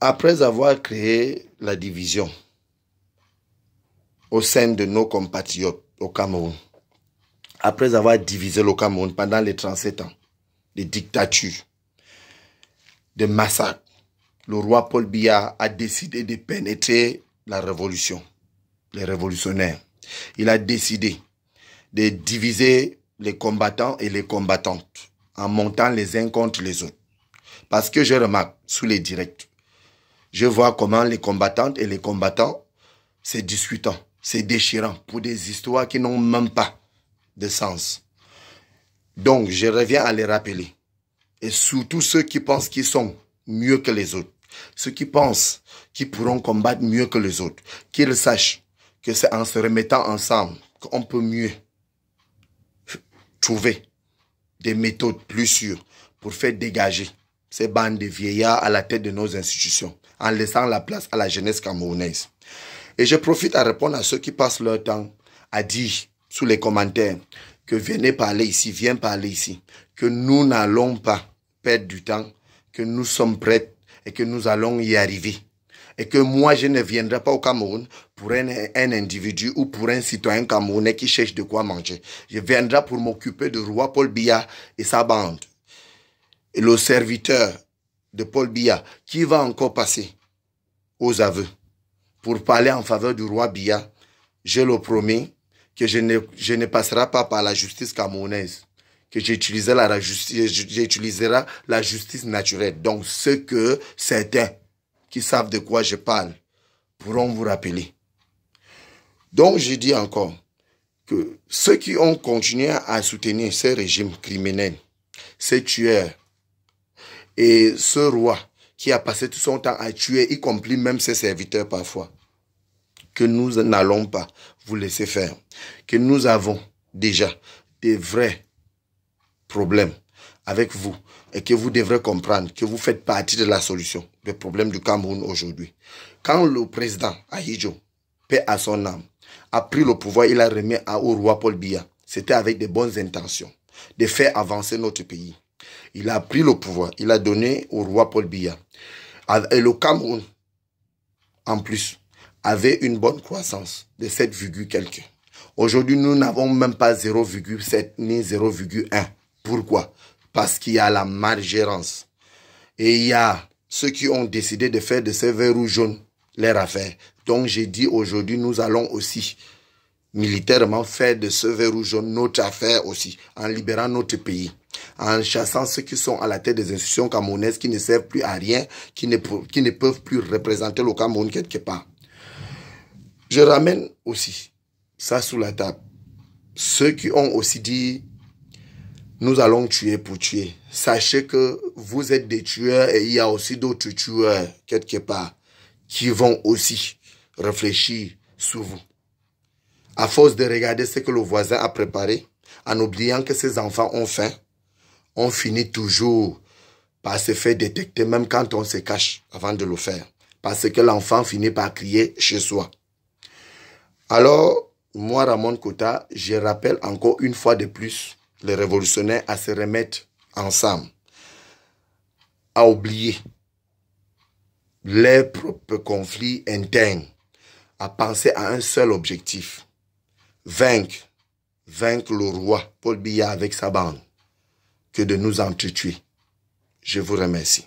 Après avoir créé la division au sein de nos compatriotes au Cameroun, après avoir divisé le Cameroun pendant les 37 ans de dictature, de massacre, le roi Paul Biya a décidé de pénétrer la révolution, les révolutionnaires. Il a décidé de diviser les combattants et les combattantes en montant les uns contre les autres. Parce que je remarque sous les directs, je vois comment les combattantes et les combattants se discutent, se déchirant pour des histoires qui n'ont même pas de sens. Donc, je reviens à les rappeler. Et surtout ceux qui pensent qu'ils sont mieux que les autres, ceux qui pensent qu'ils pourront combattre mieux que les autres, qu'ils sachent que c'est en se remettant ensemble qu'on peut mieux trouver des méthodes plus sûres pour faire dégager ces bandes de vieillards à la tête de nos institutions, en laissant la place à la jeunesse camerounaise. Et je profite à répondre à ceux qui passent leur temps à dire sous les commentaires que venez parler ici, viens parler ici, que nous n'allons pas perdre du temps, que nous sommes prêts et que nous allons y arriver. Et que moi, je ne viendrai pas au Cameroun pour un individu ou pour un citoyen camerounais qui cherche de quoi manger. Je viendrai pour m'occuper de roi Paul Biya et sa bande. Et le serviteur de Paul Biya qui va encore passer aux aveux pour parler en faveur du roi Biya, je le promets que je ne passerai pas par la justice camerounaise, que j'utiliserai la justice naturelle. Donc, ce que certains qui savent de quoi je parle pourront vous rappeler. Donc, je dis encore que ceux qui ont continué à soutenir ces régimes criminels, ces tueurs, et ce roi qui a passé tout son temps à tuer, y compris même ses serviteurs parfois, que nous n'allons pas vous laisser faire, que nous avons déjà des vrais problèmes avec vous et que vous devrez comprendre que vous faites partie de la solution des problèmes du Cameroun aujourd'hui. Quand le président Ahidjo, paix à son âme, a pris le pouvoir, il a remis au roi Paul Biya. C'était avec de bonnes intentions de faire avancer notre pays. Il a pris le pouvoir, il a donné au roi Paul Biya. Et le Cameroun, en plus, avait une bonne croissance de 7, quelques. Aujourd'hui, nous n'avons même pas 0,7 ni 0,1. Pourquoi? Parce qu'il y a la malgérance. Et il y a ceux qui ont décidé de faire de ces verrous jaunes leur affaire. Donc, j'ai dit aujourd'hui, nous allons aussi militairement faire de ce verrou jaune notre affaire aussi, en libérant notre pays, en chassant ceux qui sont à la tête des institutions camerounaises qui ne servent plus à rien, qui ne peuvent plus représenter le Cameroun quelque part. Je ramène aussi ça sous la table. Ceux qui ont aussi dit nous allons tuer pour tuer. Sachez que vous êtes des tueurs et il y a aussi d'autres tueurs quelque part qui vont aussi réfléchir sur vous. À force de regarder ce que le voisin a préparé, en oubliant que ses enfants ont faim, on finit toujours par se faire détecter même quand on se cache avant de le faire. Parce que l'enfant finit par crier chez soi. Alors, moi, Ramon Kota, je rappelle encore une fois de plus les révolutionnaires à se remettre ensemble, à oublier leurs propres conflits internes, à penser à un seul objectif, vaincre le roi Paul Biya avec sa bande, que de nous entretuer. Je vous remercie.